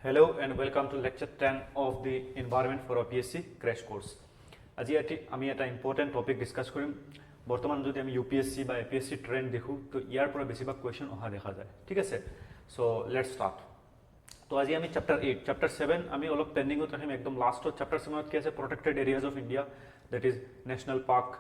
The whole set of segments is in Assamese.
Hello and welcome to lecture 10 of the environment for APSC crash course. আজি আমি এটা ইম্পৰ্টেন্ট টপিক ডিসকাস কৰিম বৰ্তমান যদি আমি UPSC বা APSC ট্ৰেন্ড দেখো তো ইয়াৰ পৰা বেছিভাগ কোৱেশ্চন অহা দেখা যায় ঠিক আছে সো লেটস স্টার্ট তো আজি আমি চ্যাপ্টার 8 চ্যাপ্টার 7 আমি অলপ পেন্ডিংত ৰাখিম একদম লাষ্টত চ্যাপ্টাৰ 7 কি আছে protected areas of India that is national park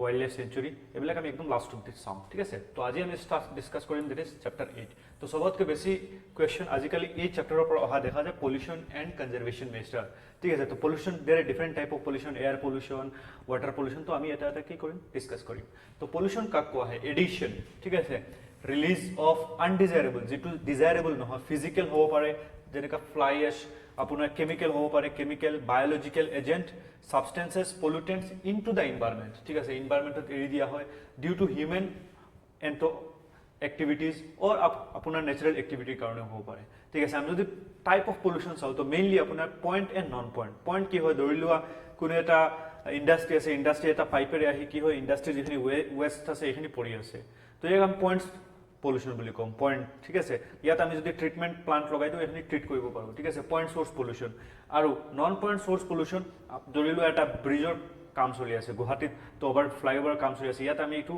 wildlife sanctuary एबिलाक আমি একদম লাস্টত চাম ঠিক আছে তো আজি আমি স্টার্ট ডিসকাস কৰিম দ্যাট ইজ চ্যাপ্টাৰ 8 তো সবতকে বেশি কোয়েশ্চন আজিকালি এই চ্যাপ্টাৰৰ পৰা অহা দেখা যায় পলিউশন এন্ড কনজারভেশন মেস্টার ঠিক আছে তো pollution there are different type of pollution air pollution water pollution तो আমি এটা এটা কি কৰিম ডিসকাস কৰিম তো পলিউশন কাক কোৱা হয় এডিশন ঠিক আছে ৰিলিজ অফ আনডিজায়াৰেবল যেটো ডিজায়াৰেবল নহয় ফিজিক্যাল হ'ব পাৰে যেনেকা ফ্লাই এশ আপোনাৰ কেমিক্যাল হ'ব পাৰে chemical biological agent substances pollutants into the environment ঠিক আছে এনवायरमेंटত এৰি দিয়া হয় ডিউ টু হিউম্যান এন্টো এক্টিভিটিজ অৰ আপোনাৰ ন্যাচাৰাল এক্টিভিটিৰ কাৰণে হ'ব পাৰে ঠিক আছে আমি যদি টাইপ অফ পলিউশন চাও তো মেইনলি আপোনাৰ point and non point point কি হয় ধৰিলোৱা কোনো এটা ইন্ডাস্ট্ৰি আছে ইন্ডাস্ট্ৰি এটা পাইপেৰে আহি কি হয় ইন্ডাস্ট্ৰি যিখিনি ওয়েস্ট আছে এখিনি পৰি আছে তো ইয়াক আমি পয়েন্টস পলিউশন বুলি কম পয়েন্ট ঠিক আছে ইয়াত আমি যদি ট্রিটমেন্ট প্লান্ট লগাই দিও এখিনি ট্রিট কৰিব পাৰো ঠিক আছে পয়েন্ট সোৰ্স পলিউশন আৰু নন পয়েন্ট সোৰ্স পলিউশন ধৰিলোৱা এটা ব্ৰিজৰ কাম চলি আছে গুৱাহাটীত তো ওভাৰ ফ্লাইওভাৰ কাম চলি আছে ইয়াত আমি এটো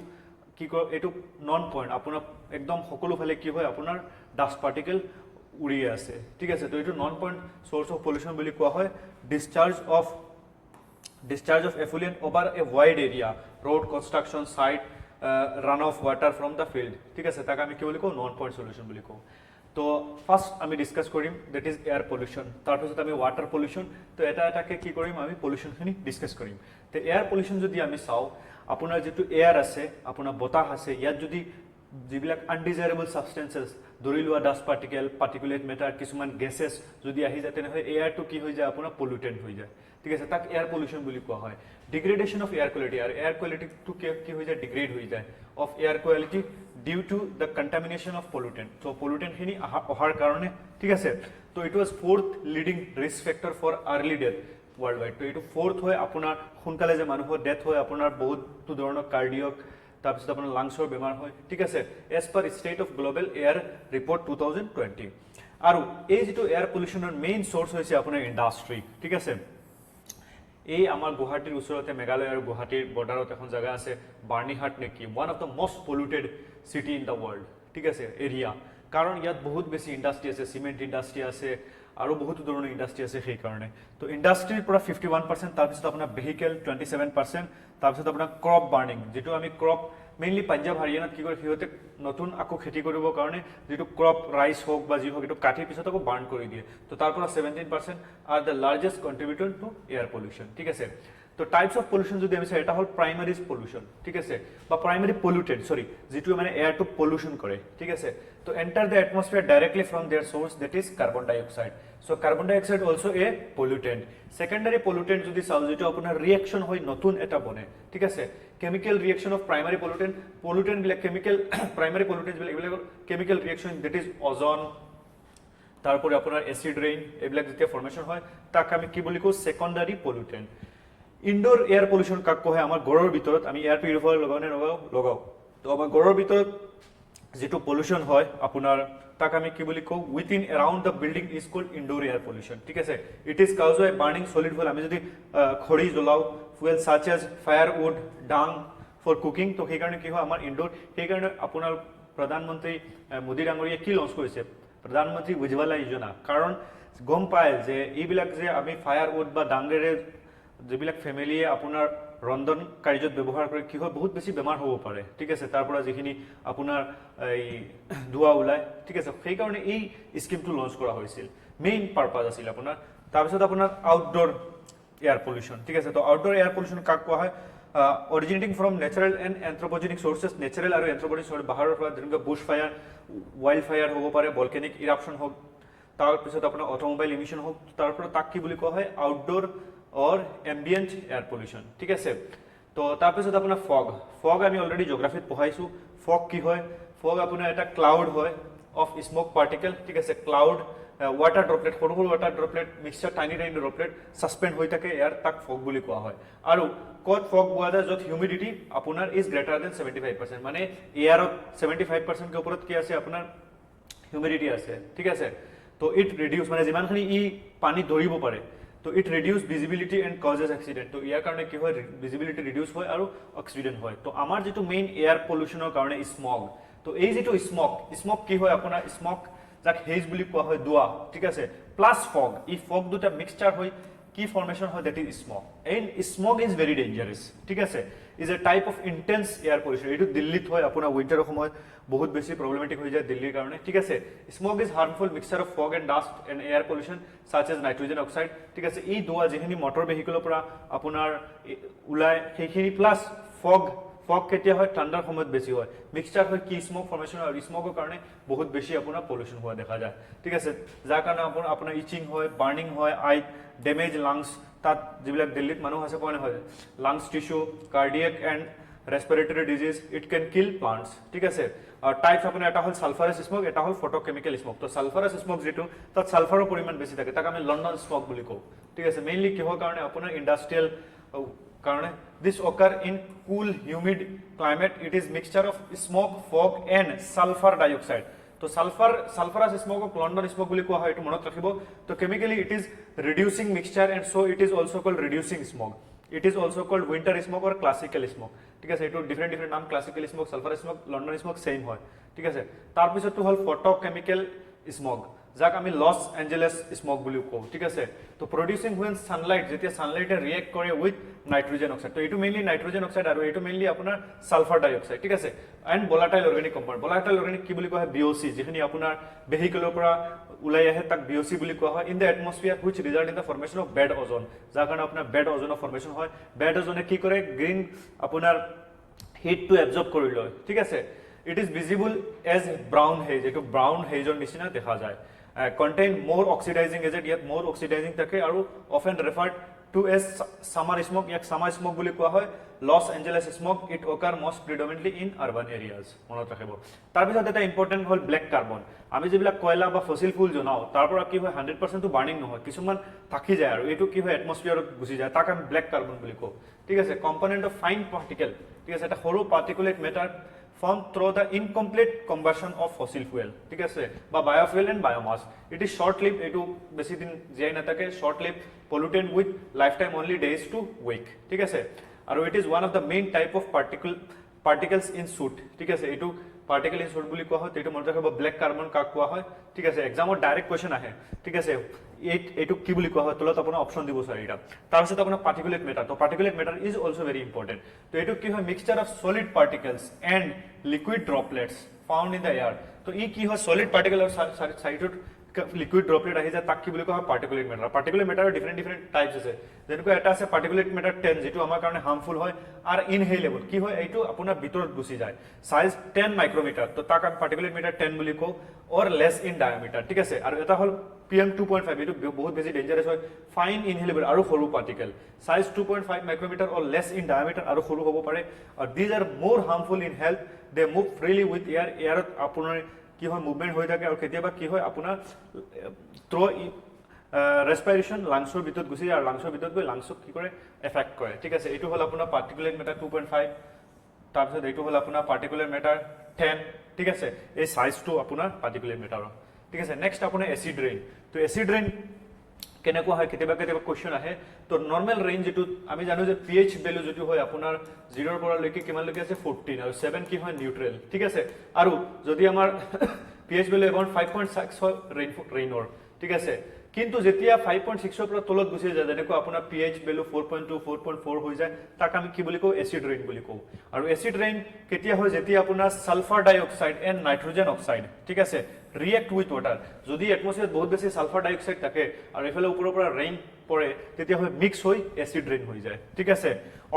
কি কয় এটো নন পয়েন্ট আপোনাৰ একদম সকলো ফালে কি হয় আপোনাৰ ডাস্ট পাৰ্টিকেল উৰি আছে ঠিক আছে তো এটো non point source of pollution বুলি কোৱা হয় discharge of effluent over a wide area road construction site run off water from the field ঠিক আছে তাক আমি কি বলি কও নন পয়েন্ট সলিউশন বলি কও তো ফার্স্ট আমি discuss Karim that is air pollution তারপর আমি ওয়াটার পলিউশন তো এটা এটাকে কি করিম আমি পলিউশন খিনি ডিসকাস করিম তো এয়ার পলিউশন যদি আমি চাও আপোনাৰ যেটো এয়াৰ আছে আপোনাৰ বতাহ আছে ইয়াত যদি যিবিলাক আনডিজায়াৰেবল সাবস্টেন্সেস ধৰিলোৱা ডাস্ট পার্টিকেল পার্টিকুলেট ম্যাটার কিছুমান গ্যাসেস যদি আহি যায় তেনে হয় এয়ারটো কি হৈ যায় আপোনাৰ পলিউটেন্ট হৈ যায় ঠিক আছে তাক এয়াৰ পলিউশন বুলি কোৱা হয় degradation of air quality are air quality to কি হৈ যায় ডিগ্রেড হৈ যায় of air quality due to the contamination of pollutant তো পলিউটেন্ট খিনি অহাৰ কাৰণে ঠিক আছে তো it was fourth leading risk factor for early death worldwide তো এটো ফোৰ্থ হয় আপোনাৰ সোনকালে যে মানুহৰ ডেথ হয় আপোনাৰ বহুত ধৰণৰ কাৰ্ডিয়াক তাৰপিছত আপোনাৰ লাংছৰ বেমাৰ হয় ঠিক আছে as per state of global air report 2020 আৰু এই যেটো এয়াৰ পলিউশনৰ মেইন সোৰ্স হৈছে আপোনাৰ ইন্ডাস্ট্ৰি ঠিক আছে এই আমাৰ গুৱাহাটীৰ ওচৰতে মেঘালয় আৰু গুৱাহাটীৰ বৰ্ডাৰত এখন জায়গা আছে বাৰ্নিহাট নেকি one of the most polluted city in the world ঠিক আছে এৰিয়া কাৰণ ইয়াত বহুত বেছি ইন্ডাস্ট্ৰি আছে সিমেন্ট ইন্ডাস্ট্ৰি আছে আৰু বহুত ধৰণৰ ইন্ডাস্ট্ৰি আছে সেই কাৰণে তো ইন্ডাস্ট্ৰিৰ পৰা 51% তাৰপিছত আপোনাৰ ভেহিকল 27% তাৰপিছত আপোনাৰ ক্ৰপ বাৰ্নিং যেটো আমি ক্ৰপ মেইনলি পাঞ্জাব হাৰিয়ানাত কি কৰে সিহঁতে নতুন আকো খেতি কৰিবৰ কাৰণে যেটো ক্ৰপ ৰাইস হোক বা জি হোক এটো কাটি পিছত আকো বাৰ্ন কৰি দিয়ে তো তাৰ পৰা 17% are the largest contributor to air pollution ঠিক আছে তো টাইপস অফ পলিউশন যদি আমি চাই এটা হল প্রাইমারি পলিউশন ঠিক আছে বা প্রাইমারি পলিউটেন্ট সরি যেটো মানে এয়ার টু পলিউশন করে ঠিক আছে তো enter the atmosphere directly from their source that is carbon dioxide so carbon dioxide also a pollutant secondary pollutant যদি চাও যেটো আপোনাৰ রিঅ্যাকশন হয় নতুন এটা বনে ঠিক আছে chemical reaction of primary pollutant বিলাক কেমিক্যাল প্রাইমারি পলিউটেন্ট বিলাক কেমিক্যাল রিঅ্যাকশন দ্যাট ইজ ওজন তারপরে আপনার এসিড রেইন এবিলাক যেতিয়া ফর্মেশন হয় তাক আমি কি বলি কও secondary pollutant indoor air pollution কাক কয় আমার ঘৰৰ ভিতৰত আমি এয়াৰ পিউৰিফায়াৰ লগাও তো আমাৰ ঘৰৰ ভিতৰত যেটো পলিউশন হয় আপনার তাক আমি কি বলি কও within around the building is called indoor air pollution ঠিক আছে it is cause by burning solid fuel আমি যদি খড়ি জ্বলাও fuel such as firewood dung for cooking তো সেই কাৰণে কি হয় আমাৰ ইনডোৰ সেই কাৰণে আপোনাৰ প্ৰধানমন্ত্ৰী মোদী ডাঙৰীয়ে কি লঞ্চ কৰিছে प्रधानमंत्री उज्ज्वला योजना कारण गम पाए जे এইবিলাক যে আমি ফায়ারউড বা ডাংৰেৰে যেবিলাক ফ্যামিলিয়ে আপোনাৰ ৰন্ধন কাৰ্যত ব্যৱহাৰ কৰে কি হয় বহুত বেছি বেমাৰ হ'ব পাৰে ঠিক আছে তাৰ পৰা যিখিনি আপোনাৰ এই ধোৱা ওলাই ঠিক আছে সেই কাৰণে এই স্কিমটো লঞ্চ কৰা হৈছিল মেইন পাৰপাস আছিল আপোনাৰ তাৰপিছত আপোনাৰ আউটডোৰ এয়াৰ পলিউশন ঠিক আছে তো আউটডোৰ এয়াৰ পলিউশন কাক কোৱা হয় originating from natural and anthropogenic sources natural আৰু anthropogenic source বাহিৰৰ পৰা যেনেকৈ বুশ ফায়াৰ ওয়াইল্ড ফায়াৰ হ'ব পাৰে ভলকেনিক ইৰাপশন হোক তাৰ পিছত আপোনাৰ অটোমোবাইল ইমিশন হোক তাৰ পৰা তাক কি বুলি কোৱা হয় আউটডোৰ অৰ এম্বিয়েন্ট এয়াৰ পলিউশন ঠিক আছে তো তাৰ পিছত আপোনাৰ ফগ আমি অলৰেডি জিওগ্ৰাফিত পঢ়াইছো ফগ কি হয় ফগ আপোনাৰ এটা ক্লাউড হয় অফ স্মোক পাৰ্টিকেল ঠিক আছে ক্লাউড water droplet সৰু water droplet mixture tiny droplet suspend হৈ থাকে এয়াৰ তাক ফগ বুলি কোৱা হয় আৰু কত ফগ পোৱা যায় যত হিউমিডিটি আপোনাৰ ইজ গ্ৰেটাৰ দেন 75% মানে এয়াৰত 75% কে ওপৰত কি আছে আপোনাৰ হিউমিডিটি আছে ঠিক আছে তো ইট ৰিডিউচ মানে যিমানখিনি ই পানী ধৰিব পাৰে তো it reduce visibility and causes accident তো ইয়াৰ কাৰণে কি হয় ভিজিবিলিটি ৰিডিউচ হয় আৰু অক্সিডেণ্ট হয় তো আমাৰ যিটো মেইন এয়াৰ পলিউশ্যনৰ কাৰণে স্মগ তো এই যিটো স্মগ কি হয় আপোনাৰ স্মগ যাক হেজ বুলি কোৱা হয় দুৱা ঠিক আছে প্লাছ ফগ ই ফগ দুটা মিক্সচাৰ হৈ কি ফৰ্মেশ্যন হয় that is smog and smog is very dangerous ঠিক আছে is a type of intense air pollution এইটো দিল্লীত হয় আপোনাৰ উইণ্টাৰৰ সময়ত বহুত বেছি প্ৰব্লেমেটিক হৈ যায় দিল্লীৰ কাৰণে ঠিক আছে smog is harmful mixture of fog and dust and air pollution such as nitrogen oxide ঠিক আছে এই দুৱা যিখিনি মটৰ ভেহিকলৰ পৰা আপোনাৰ ওলাই সেইখিনি প্লাছ ফগ কেতিয়া হয় ঠাণ্ডাৰ সময়ত বেছি হয় মিক্সচাৰ হয় কি স্মগ ফৰ্মেশ্যন আৰু স্মগৰ কাৰণে বহুত বেছি আপোনাৰ পলিউশ্যন হোৱা দেখা যায় ঠিক আছে যাৰ কাৰণে আপোনাৰ ইচিং হয় বাৰ্নিং হয় আই ডেমেজ লাংছ তাত যিবিলাক দিল্লীত মানুহ আছে কোৱা নহয় lungs tissue cardiac and respiratory disease it can kill plants ঠিক আছে আৰু টাইপছ আপোনাৰ এটা হ'ল ছালফাৰাছ স্মগ এটা হ'ল ফটোকেমিকেল স্মগ তো ছালফাৰাছ স্মগ যিটো তাত ছালফাৰৰ পৰিমাণ বেছি থাকে তাক আমি লণ্ডন স্মগ বুলি কওঁ ঠিক আছে মেইনলি কিহৰ কাৰণে আপোনাৰ ইণ্ডাষ্ট্ৰিয়েল কাৰণে this occur in cool humid climate it is mixture of smoke fog and sulfur dioxide তো sulfurous smoke of London smoke বুলি কোৱা হয় এটো মনত ৰাখিব তো chemically it is reducing mixture and so it is also called reducing smoke it is also called winter smoke or classical smoke ঠিক আছে এটো ডিফারেন্ট নাম classical smoke sulfurous smoke London smoke same হয় ঠিক আছে তাৰ পিছতটো হল photochemical smoke যাক আমি লস এঞ্জেলেস স্মগ বুলি কওঁ ঠিক আছে তো প্ৰডিউসিং হুৱেন সানলাইট যেতিয়া সানলাইটে ৰিয়েক্ট কৰে উইথ নাইট্ৰজেন অক্সাইড তো এইটো মেইনলি নাইট্ৰজেন অক্সাইড আৰু এইটো মেইনলি আপোনাৰ সালফাৰ ডাই অক্সাইড ঠিক আছে and volatile organic compound volatile organic কি বুলি কোৱা হয় বিওসি যিখিনি আপোনাৰ ভেহিকলৰ পৰা ওলাই আহে তাক বিওসি বুলি কোৱা হয় in the atmosphere which result in the formation of bad ozone যাৰ কাৰণে আপোনাৰ বেড ওজনৰ ফৰ্মেশ্যন হয় বেড ওজনে কি কৰে গ্ৰীণ আপোনাৰ হিটটো এবজৰ্ব কৰি লয় ঠিক আছে it is visible as brown haze এইটো ব্ৰাউন হেজৰ নিচিনা দেখা যায় contain more oxidizing agent yet more oxidizing থাকে আৰু often referred to as summer smoke yak summer smoke বুলি কোৱা হয় Los Angeles smoke it occur most predominantly in urban areas মনত ৰাখিব তাৰ পিছত এটা ইম্পৰ্টেন্ট হল ব্ল্যাক কাৰ্বন আমি যেবিলাক কয়লা বা ফসিল ফুল জনাও তাৰ পৰা কি হয় 100% টো বাৰ্নিং নহয় কিছুমান থাকি যায় আৰু এটো কি হয় এটমস্ফিয়াৰত গুচি যায় তাক আমি ব্ল্যাক কাৰ্বন বুলি কওঁ ঠিক আছে কম্পোনেন্ট অফ ফাইন পাৰ্টিকেল ঠিক আছে এটা সৰু particulate matter formed through the incomplete combustion of fossil fuel ঠিক আছে বা biofuel and biomass it is short lived etu বেছি দিন জিয়াই নাথাকে short lived pollutant with lifetime only days to week ঠিক আছে আৰু it is one of the main type of particles in soot ঠিক আছে এটো particle in soot বুলি কোৱা হয় এটো মনত ৰাখিব ব্ল্যাক কাৰ্বন কাক কোৱা হয় ঠিক আছে এক্সামত ডাইৰেক্ট কোৱেশ্চন আহে ঠিক আছে এটো কি বুলি কোৱা হয় তলত আপোনাৰ অপচন দিব চাৰিটা তাৰ পিছত আপোনাৰ পাৰ্টিকুলেট মেটাৰ তো particulate matter is also very important তো এটো কি হয় mixture of solid particles and liquid droplets found in the air তো ই কি হয় সলিড পাৰ্টিকল আৰু সাইডত লিকুইড ড্ৰপলেট আহি যায় তাক কি বুলি কোৱা হয় পাৰ্টিকুলেট মেটাৰৰ ডিফাৰেন্ট টাইপস আছে যেনেকৈ এটা আছে পাৰ্টিকুলেট মেটাৰ 10 যেটো আমাৰ কাৰণে হাৰ্মফুল হয় আৰু ইনহেলেবল কি হয় এইটো আপোনাৰ ভিতৰত গুচি যায় সাইজ 10 মাইক্ৰোমিটাৰ তো তাক আমি পাৰ্টিকুলেট মেটাৰ 10 বুলি কওঁ অৰ লেছ ইন ডায়ামিটাৰ ঠিক আছে আৰু এটা হল PM 2.5 এটো বহুত বেছি ডেঞ্জাৰাছ হয় ফাইন ইনহেলেবল আৰু সৰু particle size 2.5 micrometre or less in diameter আৰু সৰু হ'ব পাৰে আৰু these are more harmful in health they move freely with এয়াৰত আপোনাৰ কি হয় মুভমেন্ট হৈ থাকে আৰু কেতিয়াবা কি হয় আপোনাৰ থ্ৰু ৰেসপিৰেশন লাংছৰ ভিতৰত গুচি যায় আৰু লাংছৰ ভিতৰত গৈ লাংছক কি কৰে এফেক্ট কৰে ঠিক আছে এইটো হল আপোনাৰ পাৰ্টিকুলেট মেটাৰ 2.5 তাৰ পিছত এইটো হল আপোনাৰ পাৰ্টিকুলেট মেটাৰ 10 ঠিক আছে এই সাইজটো আপোনাৰ পাৰ্টিকুলেট মেটাৰৰ ঠিক আছে নেক্সট আপোনাৰ এসিড ৰেইন তো এসিড ৰেইন কেনেকুৱা হয় কেতিয়াবা কোৱেশ্চন আহে তো নৰ্মেল ৰেঞ্জ যেটো আমি জানো যে pH ভ্যালু যেটো হয় আপোনাৰ 0 ৰ পৰা লৈকে কিমান লৈকে আছে 14 আৰু 7 কি হয় নিউট্ৰেল ঠিক আছে আৰু যদি আমাৰ pH ভ্যালু अबाउट 5.6 হয় ৰেইনৰ ঠিক আছে কিন্তু যেতিয়া 5.6 ৰ পৰা তলত গুচি যায় যেনেকৈ আপোনাৰ pH ভ্যালু 4.2 4.4 হৈ যায় তাক আমি কি বুলি কওঁ এসিড ৰেইন বুলি কওঁ আৰু এসিড ৰেইন কেতিয়া হয় যেতিয়া আপোনাৰ sulphur dioxide and nitrogen oxide ঠিক আছে ৰিয়েক্ট উইথ ওয়াটাৰ যদি এটমস্ফিয়াৰত বহুত বেছি সালফাৰ ডাই অক্সাইড থাকে আৰু এফালে ওপৰৰ পৰা ৰেইন পৰে তেতিয়া হয় মিক্স হৈ এসিড ৰেইন হৈ যায় ঠিক আছে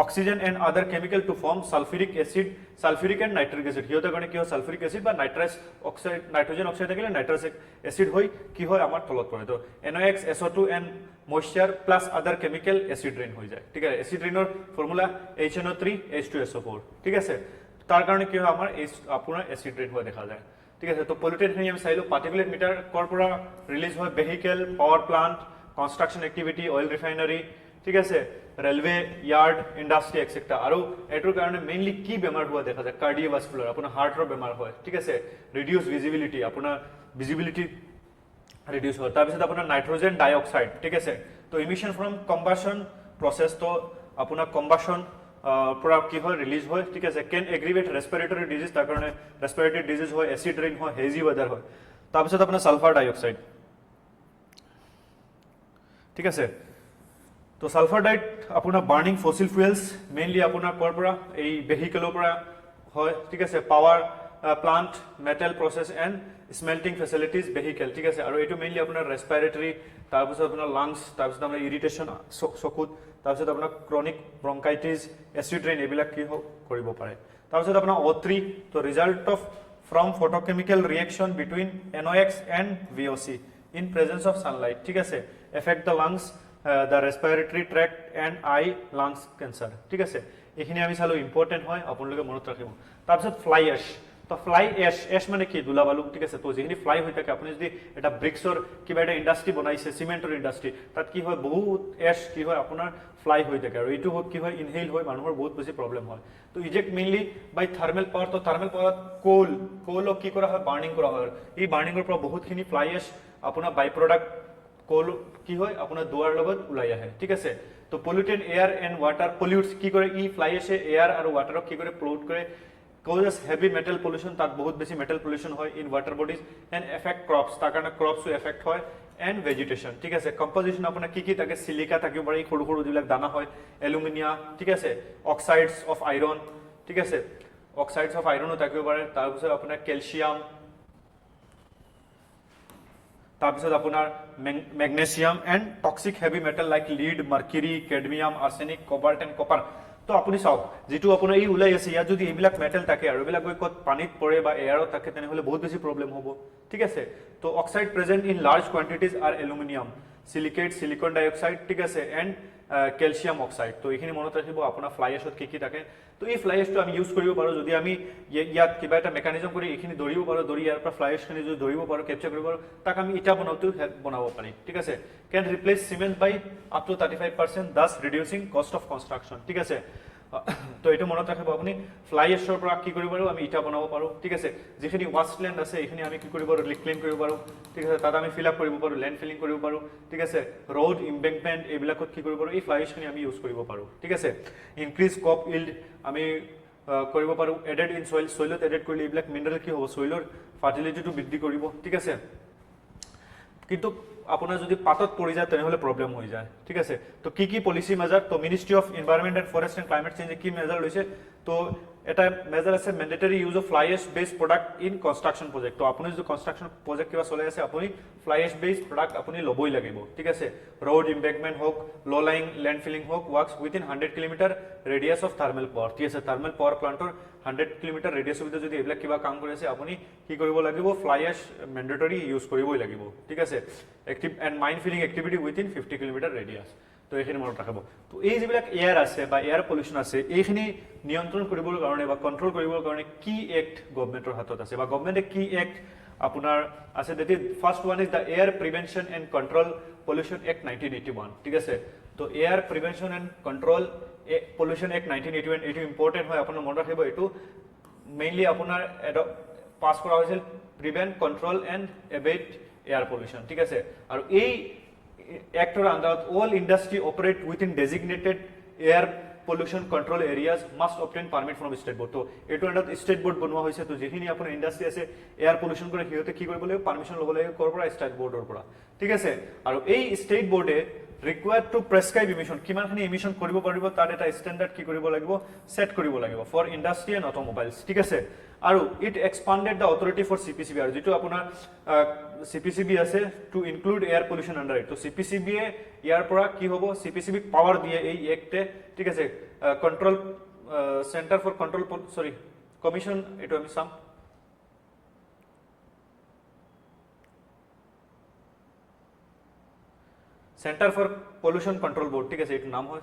oxygen and other chemical to form sulphuric and nitric acid হিয়তে কাৰণে কি হয় সালফিউৰিক এসিড বা নাইট্ৰাছ অক্সাইড নাইট্ৰজেন অক্সাইড থাকিলে নাইট্ৰাছ এসিড হৈ কি হয় আমাৰ তলত পৰে তো NOx SO2 and moisture plus other chemical acid rain হৈ যায় ঠিক আছে এসিড ৰেইনৰ ফৰ্মুলা HNO3 H2SO4 ঠিক আছে তাৰ কাৰণে কি হয় আমাৰ আপোনাৰ এসিড ৰেইন হোৱা দেখা যায় ঠিক আছে তো পলিউটেড খিনি আমি চাইলো পাৰ্টিকুলেট মিটাৰ কৰপৰা ৰিলিজ হয় vehicle power plant construction activity oil refinery ঠিক আছে ৰেলৱে ইয়াৰ্ড ইন্ডাষ্ট্ৰি এটসেট্ৰা আৰু এটোৰ কাৰণে মেইনলি কি বেমাৰ হোৱা দেখা যায় কাৰ্ডিওভাস্কুলাৰ আপোনাৰ হাৰ্টৰ বেমাৰ হয় ঠিক আছে ৰিডিউস ভিজিবিলিটি আপোনাৰ ভিজিবিলিটি ৰিডিউস হয় তাৰপিছত আপোনাৰ নাইট্ৰজেন ডাইঅক্সাইড ঠিক আছে তো ইমিশন ফ্ৰম কম্বাসন প্ৰসেস তো আপোনাৰ কম্বাসন পৰা কি হয় ৰিলিজ হয় ঠিক আছে কেন এগ্ৰিভেট ৰেসপিৰেটৰি ডিজিজ তাৰ কাৰণে ৰেসপিৰেটৰি ডিজিজ হয় এসিড ৰেইন হয় হেজি ওয়েদাৰ হয় তাৰপিছত আপোনাৰ সালফাৰ ডাইঅক্সাইড ঠিক আছে তো সালফাৰ ডাইট আপোনাৰ বাৰ্নিং ফসিল ফুয়েলস মেইনলি আপোনাৰ কৰ পৰা এই ভেহিকলৰ পৰা হয় ঠিক আছে power plant metal process and smelting facilities vehicle ঠিক আছে আৰু এটো মেইনলি আপোনাৰ ৰেসপিৰেটৰি তাৰপিছত আপোনাৰ লাংস তাৰপিছত আপোনাৰ ইৰিটেশন চকুত তাৰপিছত আপোনাৰ ক্ৰনিক ব্ৰংকাইটিস এসিড ৰেইন এইবিলাক কি কৰিব পাৰে তাৰপিছত আপোনাৰ O3 তো result of from photochemical reaction between NOx and VOC in presence of sunlight ঠিক আছে affect the lungs the respiratory tract and eye lungs cancer ঠিক আছে এখিনি আমি চালো ইম্পৰ্টেন্ট হয় আপোনালোকে মনত ৰাখিব তাৰপিছত ফ্লাই এশ তো ফ্লাই এশ এশ মানে কি দুলাবালু ঠিক আছে তো যেখিনি ফ্লাই হৈ থাকে আপুনি যদি এটা ব্ৰিক্সৰ কিবা এটা ইন্ডাষ্ট্ৰি বনাইছে সিমেন্টৰ ইন্ডাষ্ট্ৰি তাত কি হয় বহুত এশ কি হয় আপোনাৰ ফ্লাই হৈ থাকে আৰু এইটো কি হয় ইনহেল হয় মানুহৰ বহুত বেছি প্ৰবলেম হয় তো ইজেক্ট মেইনলি বাই থাৰ্মেল পাৱাৰ তো থাৰ্মেল পাৱাৰ কোলক কি কৰা হয় বাৰ্নিং কৰা হয় এই বাৰ্নিংৰ পৰা বহুতখিনি ফ্লাই এশ আপোনাৰ বাই প্ৰডাক্ট কোল কি হয় আপোনাৰ দুৱাৰ লগত ওলাই আহে ঠিক আছে তো পলিউটেড এয়ার এন্ড ওয়াটার পলিউটস কি করে ই ফ্লাই এশে এয়ার আর ওয়াটারক কি করে পলিউট করে causes heavy metal pollution তাত বহুত বেশি metal pollution হয় in water bodies and affect crops তাৰ কাৰণে crops affect হয় and vegetation ঠিক আছে কম্পোজিশন আপোনাৰ কি থাকে সিলিকা থাকিব পাৰে সৰু সৰু যিবিলাক দানা হয় এলুমিনিয়া ঠিক আছে অক্সাইডস অফ আইৰন ঠিক আছে অক্সাইডস অফ আইৰনও থাকিব পাৰে তাৰপিছত আপোনাৰ ক্যালসিয়াম তাৰপিছত আপোনাৰ magnesium and toxic heavy metal like lead mercury cadmium arsenic cobalt and copper তো আপুনি চাওক যেটো আপোনাৰ এই উলাই আছে ইয়া যদি এইবিলাক মেটাল থাকে আৰু এইবিলাক গৈ কত পানীত পৰে বা এয়াৰত থাকে তেনেহলে বহুত বেছি প্ৰবলেম হ'ব ঠিক আছে তো oxide present in large quantities are aluminium silicate silicon dioxide ঠিক আছে এন্ড ক্যালসিয়াম অক্সাইড তো এইখিনি মনত ৰাখিব আপোনাৰ ফ্লাই এশত কি থাকে তো এই ফ্লাই এশটো আমি ইউজ কৰিব পাৰো যদি আমি ইয়াত কিবা এটা মেকানিজম কৰি এইখিনি দৰিব পাৰো দৰি ইয়াৰ পৰা ফ্লাই এশখিনি যদি দৰিব পাৰো ক্যাপচাৰ কৰিব পাৰো তাক আমি ইটা বনাওতেও বনাব পাৰি ঠিক আছে can replace cement by up to 35% thus reducing cost of construction ঠিক আছে তো এটো মনত ৰাখিব আপুনি ফ্লাই এশৰ পৰা কি কৰিব পাৰো আমি ইটা বনাব পাৰো ঠিক আছে যেখিনি ওয়াস্টল্যান্ড আছে এইখিনি আমি কি কৰিব পাৰো ৰিক্লেইম কৰিব পাৰো ঠিক আছে তাত আমি ফিল আপ কৰিব পাৰো ল্যান্ড ফিলিং কৰিব পাৰো ঠিক আছে ৰোড এম্বেংকমেন্ট এইবিলাকত কি কৰিব পাৰো এই ফ্লাই এশখিনি আমি ইউজ কৰিব পাৰো ঠিক আছে ইনক্ৰিজ ক্ৰপ ইল্ড আমি কৰিব পাৰো এডেড ইন সয়েল সয়েলত এডেড কৰিলে এইবিলাক মিনাৰেল কি হ'ব সয়েলৰ ফাৰ্টিলিটিটো বৃদ্ধি কৰিব ঠিক আছে কিন্তু আপোনাৰ যদি পাতত পৰি যায় তেনেহলে প্ৰবলেম হৈ যায় ঠিক আছে তো কি পলিসি মেজাৰ তো ministry of environment and forest and climate change কি মেজাৰ লৈছে তো এটা মেজাৰ আছে mandatory use of fly ash based product in construction project তো আপুনি যদি কনস্ট্ৰাকশন প্ৰজেক্ট কিবা চলাই আছে আপুনি ফ্লাই এশ বেসড প্ৰডাক্ট আপুনি লবই লাগিব ঠিক আছে ৰোড এম্বেংকমেন্ট হোক লো লাইং ল্যান্ড ফিলিং হোক works within 100 kilometre radius of thermal power ঠিক আছে থাৰ্মেল পাৱাৰ প্লান্টৰ 100 কিলোমিটাৰ ৰেডিয়াসৰ ভিতৰত যদি এইবিলাক কিবা কাম কৰি আছে আপুনি কি কৰিব লাগিব ফ্লাই এশ ম্যান্ডেটৰি ইউজ কৰিবই লাগিব ঠিক আছে active and mine filling activity within 50 kilometre radius তো এইখিনি মনত ৰাখিব তো এই যিবিলাক এয়াৰ আছে বা এয়াৰ পলিউশন আছে এইখিনি নিয়ন্ত্ৰণ কৰিবৰ কাৰণে বা কন্ট্ৰোল কৰিবৰ কাৰণে কি এক্ট গভৰ্নমেন্টৰ হাতত আছে বা গভৰ্নমেন্টে কি এক্ট আপোনাৰ আছে that is first one is the air prevention and control pollution act 1981 ঠিক আছে তো air prevention and control pollution act 1981 এটো ইম্পৰ্টেন্ট হয় আপোনাৰ মনত ৰাখিব এটো মেইনলি আপোনাৰ পাস কৰা হৈছিল prevent control and abate air pollution ঠিক আছে আৰু এই এক্টৰ আন্ডাৰত all industry operate within designated air pollution control areas must obtain permit from state board তো এটো আন্ডাৰত স্টেট বোৰ্ড বনোৱা হৈছে তো যেখিনি আপোনাৰ ইন্ডাষ্ট্ৰি আছে এয়াৰ পলিউশন কৰে হিয়তে কি কৰিব লাগিব পাৰমিশন ল'ব লাগিব কৰ পৰা স্টেট বোৰ্ডৰ পৰা ঠিক আছে আৰু এই স্টেট বোৰ্ডে required to prescribe emission কিমানখিনি emission কৰিব পাৰিব তাৰ এটা স্ট্যান্ডাৰ্ড কি কৰিব লাগিব সেট কৰিব লাগিব for industry and automobiles ঠিক আছে আৰু it expanded the authority for CPCB আৰু যেটো আপোনাৰ CPCB আছে to include air pollution under it তো CPCB এ ইয়াৰ পৰা কি হ'ব CPCB পাৱাৰ দিয়ে এই একটে ঠিক আছে control centre for control sorry commission এটো আমি সাম centre for pollution control board ठीक है नाम हो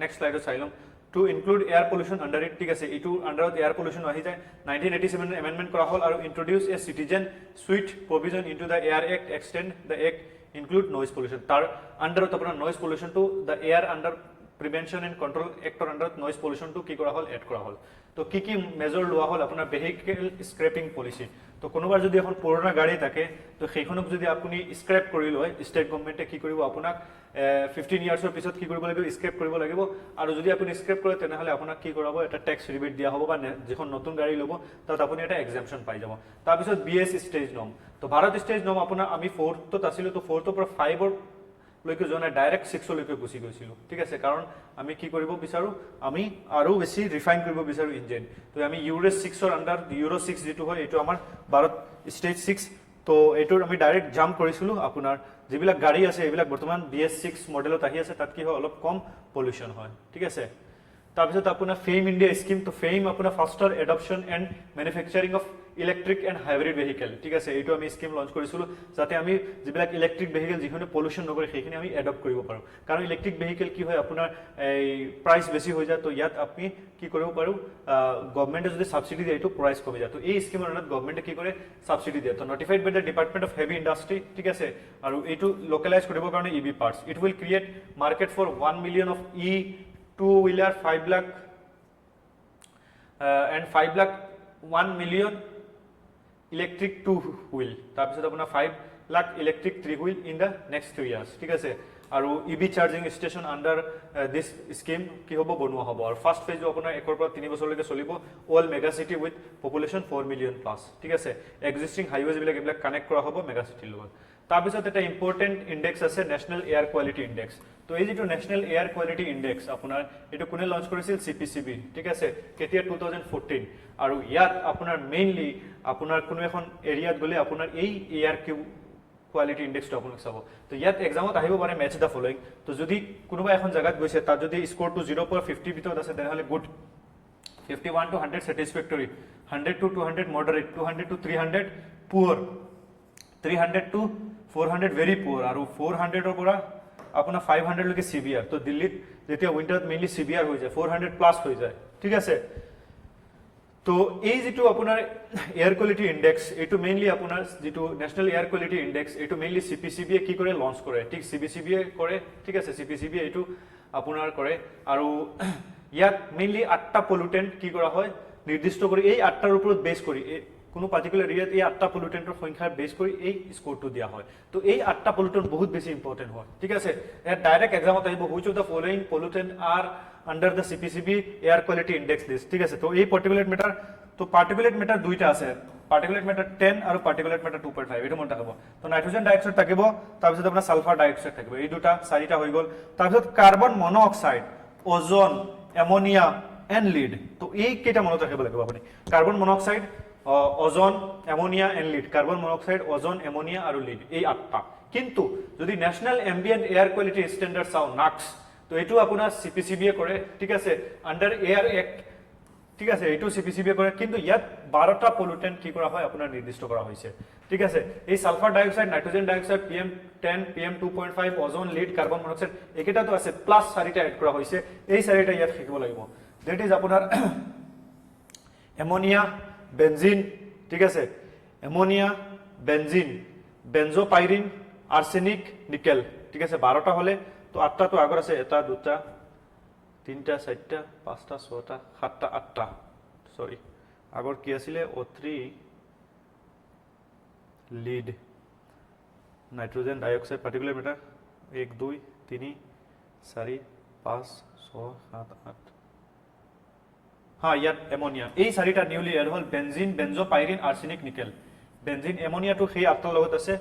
नेक्स्ट स्लाइड चाइलम to include air pollution under it ठीक है इटू अंडर एयर पोल्यूशन आহি যায় 1987 एमेंडमेंट কৰা হল আৰু introduce a citizen suit provision into the air act extend the act include noise pollution तार अंडर আপোনাৰ noise pollution to the air under prevention and control actor under noise pollution to কি কৰা হল এড কৰা হল তো কি মেজৰ লোৱা হল আপোনাৰ ভেহিকল স্ক্ৰেপিং পলিসি তো কোনোবাৰ যদি এখন পুৰণা গাড়ী থাকে তো সেইখনক যদি আপুনি স্ক্ৰেপ কৰি লয় ষ্টেট গভৰ্ণমেণ্টে কি কৰিব আপোনাক 15 ইয়াৰ্ছৰ পিছত কি কৰিব লাগিব স্ক্ৰেপ কৰিব লাগিব আৰু যদি আপুনি স্ক্ৰেপ কৰে তেনেহলে আপোনাক কি কৰাব এটা ট্যাক্স ৰিবেট দিয়া হ'ব বা যিখন নতুন গাড়ী ল'ব তাত আপুনি এটা এক্সাম্পশন পাই যাব তাৰ পিছত বিএস ষ্টেজ নম তো ভাৰত ষ্টেজ নম আপোনাৰ আমি 4th আছিল তো 4th পৰা 5 লৈকে জনা ডাইৰেক্ট 6 লৈকে গুছি গৈছিল ঠিক আছে কাৰণ আমি কি কৰিব বিচাৰো আমি আৰু বেছি ৰিফাইন কৰিব বিচাৰো ইঞ্জিন তো আমি ইউৰো 6 ৰ আন্ডাৰ ইউৰো 6 যেটো হয় এটো আমাৰ ভাৰত ষ্টেজ 6 তো এটোৰ আমি ডাইৰেক্ট জাম্প কৰিছিলো আপোনাৰ যিবিলাক গাড়ী আছে এইবিলাক বৰ্তমান BS6 মডেলত আহি আছে তাত কি হয় অলপ কম পলিউশন হয় ঠিক আছে তাৰপিছত আপোনাৰ ফেম ইণ্ডিয়া স্কিম তো ফেম আপোনাৰ faster adoption and manufacturing of electric and hybrid vehicle ঠিক আছে এইটো আমি স্কিম লঞ্চ কৰিছিলো যাতে আমি যিবিলাক ইলেক্ট্ৰিক ভেহিকল যিখনে পলিউশন নকৰে সেইখিনি আমি এডপ্ট কৰিব পাৰো কাৰণ ইলেক্ট্ৰিক ভেহিকল কি হয় আপোনাৰ এই প্ৰাইস বেছি হৈ যায় তো ইয়াত আপনি কি কৰিব পাৰো গভৰ্নমেন্টে যদি সাবসিডি দিয়ে তো প্ৰাইস কমি যায় তো এই স্কিমৰ আন্ডাৰত গভৰ্নমেন্টে কি কৰে সাবসিডি দিয়ে তো notified by the department of heavy industry ঠিক আছে আৰু এইটো লোকেলাইজ কৰিব কাৰণে EV parts it will create market for 1 million of e two wheeler 5 lakh and 5 lakh 1 million electric two wheel তাৰপিছত আপোনাৰ 5 lakh electric three wheel in the next 3 years ঠিক আছে আৰু EV charging station under this scheme কি হ'ব বনোৱা হ'ব আৰু ফাৰ্স্ট ফেজ আপোনাৰ 1 পৰা 3 বছৰলৈকে চলিব all mega city with population 4 million plus ঠিক আছে এক্সিস্টিং হাইৱেজ বিলাক কানেক্ট কৰা হ'ব মেগা সিটিৰ লগত তাৰপিছত এটা ইম্পৰ্টেন্ট ইনডেক্স আছে নেশনাল এয়াৰ কোৱালিটি ইনডেক্স তো এই যেটো নেশনাল এয়াৰ কোৱালিটি ইনডেক্স আপোনাৰ এটো কোনে লঞ্চ কৰিছিল CPCB ঠিক আছে কেতিয়া 2014 আৰু ইয়াত আপোনাৰ মেইনলি আপোনাৰ কোনো এখন এৰিয়াত গলে আপোনাৰ এই এয়াৰ কোৱালিটি ইনডেক্সটো আপোনাক চাব তো ইয়াত এক্সামত আহিব পাৰে মেচ দা ফলোইং তো যদি কোনোবা এখন জায়গাত গৈছে তাত যদি স্কোৰটো 0 পৰা 50 ভিতৰত আছে তেনেহলে good 51 to 100 satisfactory 100 to 200 moderate 200 to 300 poor 300 to 400 very poor আৰু 400 ৰ পৰা আপোনাৰ 500 লৈকে সিভিয়াৰ তো দিল্লীত যেতিয়া উইন্টাৰত মেইনলি সিভিয়াৰ হৈ যায় 400 প্লাস হৈ যায় ঠিক আছে তো এই যেটো আপোনাৰ এয়াৰ কোৱালিটি ইনডেক্স এটো মেইনলি আপোনাৰ যেটো ন্যাশনাল এয়াৰ কোৱালিটি ইনডেক্স এটো মেইনলি CPCB কি কৰে লঞ্চ কৰে ঠিক CPCB কৰে ঠিক আছে CPCB এটো আপোনাৰ কৰে আৰু ইয়াত মেইনলি 8টা পলিউটেন্ট কি কৰা হয় নিৰ্দিষ্ট কৰি এই 8টাৰ ওপৰত বেস কৰি কোনো পাৰ্টিকুলাৰ এৰিয়াত এই 8টা পলিউটেন্টৰ সংখ্যাৰ বেস কৰি এই স্কোৰটো দিয়া হয় তো এই 8টা পলিউটেন্ট বহুত বেছি ইম্পৰ্টেন্ট হয় ঠিক আছে এট ডাইৰেক্ট এক্সামত আহিব which of the following pollutant are under the CPCB air quality index list ঠিক আছে তো এই পার্টিকুলেট ম্যাটার তো পার্টিকুলেট ম্যাটার দুইটা আছে পার্টিকুলেট ম্যাটার 10 আৰু পাৰ্টিকুলেট ম্যাটাৰ 2.5 এটো মন ৰাখিব তো নাইট্ৰোজেন ডাইঅক্সাইড থাকিব তাৰ পিছত আপোনাৰ সালফাৰ ডাইঅক্সাইড থাকিব এই দুটা চাৰিটা হৈ গল তাৰ পিছত carbon monoxide ozone ammonia and lead তো এই কেইটা মনত ৰাখিব লাগিব আপুনি carbon monoxide ozone ammonia and lead carbon monoxide ozone ammonia আৰু লিড এই 8টা কিন্তু যদি national ambient air quality standard চাও নাক্স তো এটো আপোনাৰ CPCB কৰে ঠিক আছে আন্ডাৰ এয়াৰ অ্যাক্ট ঠিক আছে এটো CPCB কৰে কিন্তু ইয়াত 12টা পলিউটেন্ট কি কৰা হয় আপোনাৰ নিৰ্দিষ্ট কৰা হৈছে ঠিক আছে এই sulphur dioxide nitrogen dioxide PM10 PM2.5 ওজন লিড কাৰ্বন মনোক্সাইড একেটা তো আছে প্লাস 4টা এড কৰা হৈছে এই 4টা ইয়াত থাকিব লাগিব দ্যাট ইজ আপোনাৰ এমোনিয়া বেনজিন ঠিক আছে ammonia benzene benzopyrene arsenic nickel ঠিক আছে 12টা হলে তো 8টা তো আগৰ আছে এটা দুটা তিনটা চাৰটা পাঁচটা ছটা সাতটা আটটা সৰি আগৰ কি আছিলে O3 lead nitrogen dioxide particular matter 1 2 3 4 5 6 7 8 हाँ ইয়াত এমোনিয়া এই চাৰিটা নিউলি এড হল benzene benzopyrene arsenic nickel benzene ammonia তো সেই 8টাৰ লগত আছে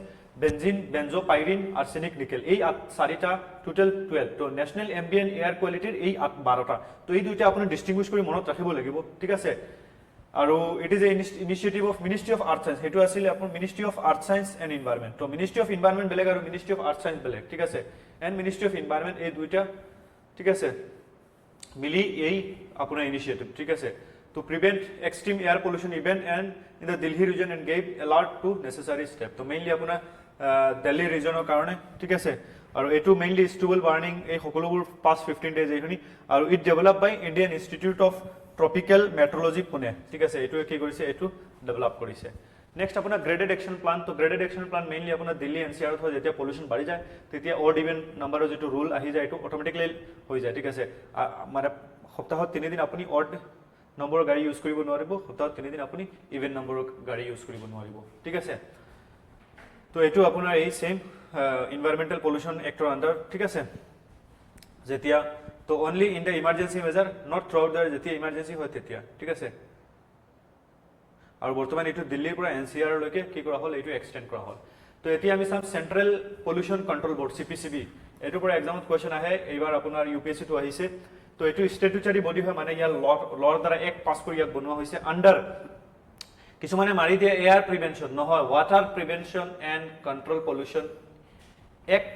বেনজিন বেনজোপাইৰিন আৰ্সেনিক নিকেল এই চাৰিটা টোটাল 12 তো ন্যাশনাল এম্বিয়েন্ট এয়াৰ কোয়ালিটিৰ এই 12টা তো এই দুইটা আপুনি ডিস্টিংগুইশ কৰি মনত ৰাখিব লাগিব ঠিক আছে আৰু it is a initiative of ministry of earth science হেতু আছিল আপোনাৰ ministry of earth science and environment তো মিনিষ্ট্ৰি অফ এনভায়ৰনমেন্ট বেলেগ আৰু মিনিষ্ট্ৰি অফ আৰ্থ সায়েন্স বেলেগ ঠিক আছে এন্ড মিনিষ্ট্ৰি অফ এনভায়ৰনমেন্ট এই দুইটা ঠিক আছে মিলি এই আপোনাৰ ইনিশিয়েটিভ ঠিক আছে to prevent extreme air pollution event and in the Delhi region and gave alert to necessary step to mainly আপোনাৰ Delhi regionৰ কাৰণে ঠিক আছে আৰু এটো মেইনলি stubble burning এই সকলোবোৰ past 15 days এইখিনি আৰু it developed by Indian Institute of Tropical Meteorology Pune ঠিক আছে এটো কি কৰিছে এটো ডেভেলপ কৰিছে নেক্সট আপোনাৰ গ্ৰেডেড একশন প্লান তো গ্ৰেডেড একশন প্লান মেইনলি আপোনাৰ দিল্লী NCR ত যেতিয়া পলিউশন বাঢ়ি যায় তেতিয়া অড ইভেন নাম্বাৰৰ যেটো রুল আহি যায় এটো অটোমেটিক্যালি হৈ যায় ঠিক আছে মানে সপ্তাহত 3 দিন আপুনি অড নম্বৰৰ গাড়ী ইউজ কৰিব নোৱাৰিব, সপ্তাহত 3 দিন আপুনি ইভেন নম্বৰৰ গাড়ী ইউজ কৰিব নোৱাৰিব, ঠিক আছে। তো এইটো আপোনাৰ এই same environmental pollution actor under, ঠিক আছে। যেতিয়া তো only in the emergency measure, not throughout the যেতিয়া ইমাৰ্জেন্সি হয় তেতিয়া, ঠিক আছে। আৰু বৰ্তমান এইটো দিল্লীৰ পৰা এনচিআৰ লৈকে কি কৰা হ'ল, এইটো এক্সটেন্ড কৰা হ'ল। তো এতিয়া আমি চাম central pollution control board CPCB, এইটোৰ পৰা এক্সামত কোৱেশ্চন আহে, এইবাৰ আপোনাৰ UPSC টো আহিছে। তো এইটো স্ট্যাটুটাৰী বডি হয়, মানে ইয়াৰ লৰ দ্বাৰা এক পাছ কৰি ইয়াক বনোৱা হৈছে আন্ডাৰ, কিছুমানে মাৰি দিয়ে এয়াৰ প্ৰিভেনশন, নহয় water prevention and control pollution act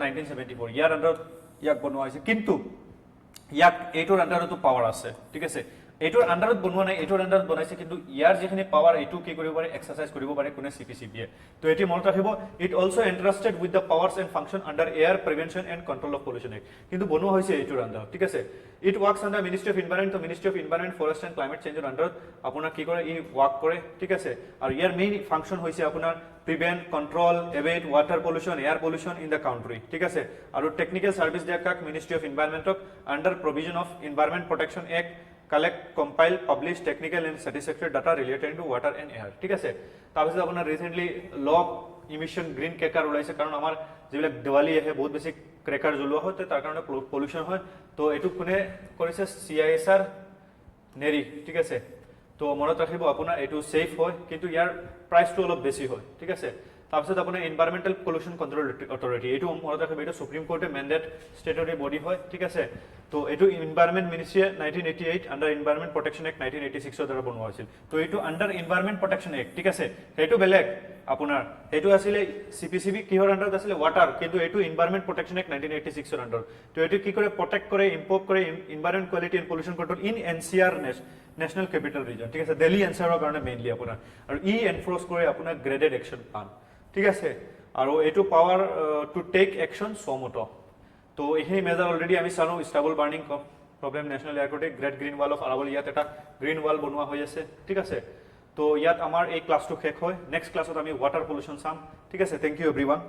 1974, ইয়াৰ আন্ডাৰত ইয়াক বনোৱা হৈছে। কিন্তু ইয়াক এইটোৰ আন্ডাৰতো পাৱাৰ আছে, ঠিক আছে। এইটোৰ আন্ডাৰত বনোৱা নাই, এইটোৰ আন্ডাৰত বনাইছে, কিন্তু ইয়াৰ যিখিনি পাৱাৰ এইটো কি কৰিব পাৰে, এক্সাৰসাইজ কৰিব পাৰে কোনে, CPCB এ। তো এটি মনত ৰাখিব, it also entrusted with the powers and function under air prevention and control of pollution act, কিন্তু বনোৱা হৈছে এইটোৰ আন্ডাৰত, ঠিক আছে। It works under ministry of environment, তো ministry of environment forest and climate চেঞ্জৰ আন্ডাৰত আপোনাৰ কি কৰে, ই ওয়াৰ্ক কৰে, ঠিক আছে। আৰু ইয়াৰ মেইন ফাংচন হৈছে আপোনাৰ prevent, control, abate water pollution, air pollution in the country, ঠিক আছে। আৰু টেকনিক্যাল সার্ভিস দিয়া কাক মিনিস্ট্রি অফ এনভায়রনমেন্টক under provision of environment protection act collect, compile, publish technical and satisfactory data related to water and air, ঠিক আছে। তাৰপিছত আপোনাৰ ৰিসেন্টলি ল ইমিশন গ্ৰীণ ক্ৰেকাৰ ওলাইছে, কাৰণ আমাৰ যিবিলাক দিৱালী আহে বহুত বেছি ক্ৰেকাৰ জ্বলোৱা হয়, তাৰ কাৰণে পলিউশন হয়। তো এইটো কোনে কৰিছে, CISR নেৰি, ঠিক আছে। তো মনত ৰাখিব আপোনাৰ এইটো সেফ হয়, কিন্তু ইয়াৰ প্ৰাইচটো অলপ বেছি হয়, ঠিক আছে। তাৰপিছত আপোনাৰ এনভাইৰনমেন্টাল পলিউশন কন্ট্ৰোল অথৰিটি, এইটো মনত ৰাখিব, এইটো সুপ্ৰিম কোৰ্টে মেন্ডেট ষ্টেটৰী বডি হয়, ঠিক আছে। তো এইটো এনভাইৰনমেন্ট মিনিষ্ট্ৰীয়ে 1988 আন্ডাৰ এনভাইৰনমেন্ট প্ৰটেকশন এক্ট 1986 দ্বাৰা বনোৱা হৈছিল। তো এইটো আন্ডাৰ এনভাইৰনমেন্ট প্ৰটেকশন এক্ট, ঠিক আছে। সেইটো বেলেগ আপোনাৰ, এইটো আছিলে CPCB কিহৰ আন্ডাৰত আছিলে, ওয়াটাৰ, কিন্তু এইটো এনভাইৰনমেন্ট প্ৰটেকশন এক্ট 1986 আন্ডাৰ। তো এইটো কি কৰে, প্ৰটেক্ট কৰে, ইম্প্ৰুভ কৰে environment quality and pollution control in NCR national capital region, ঠিক আছে। দিল্লী NCR কাৰণে মেইনলি আপোনাৰ, আৰু ই এনফোৰ্স কৰে আপোনাৰ গ্ৰেডেড একশন প্লান, ঠিক আছে। আৰু এইটো পাৱাৰ টু টেক একশন সমত। তো এইখিনি মেজাৰ অলৰেডি আমি চালো, ষ্টাবল বাৰ্নিং প্ৰব্লেম, নেশ্যনেল এয়াৰপৰ্টে great green wall of Aravalli, ইয়াত এটা গ্ৰীণ ৱাল বনোৱা হৈ আছে, ঠিক আছে। তো ইয়াত আমাৰ এই ক্লাছটো শেষ হয়, নেক্সট ক্লাছত আমি ৱাটাৰ পলিউশন চাম, ঠিক আছে। Thank you everyone.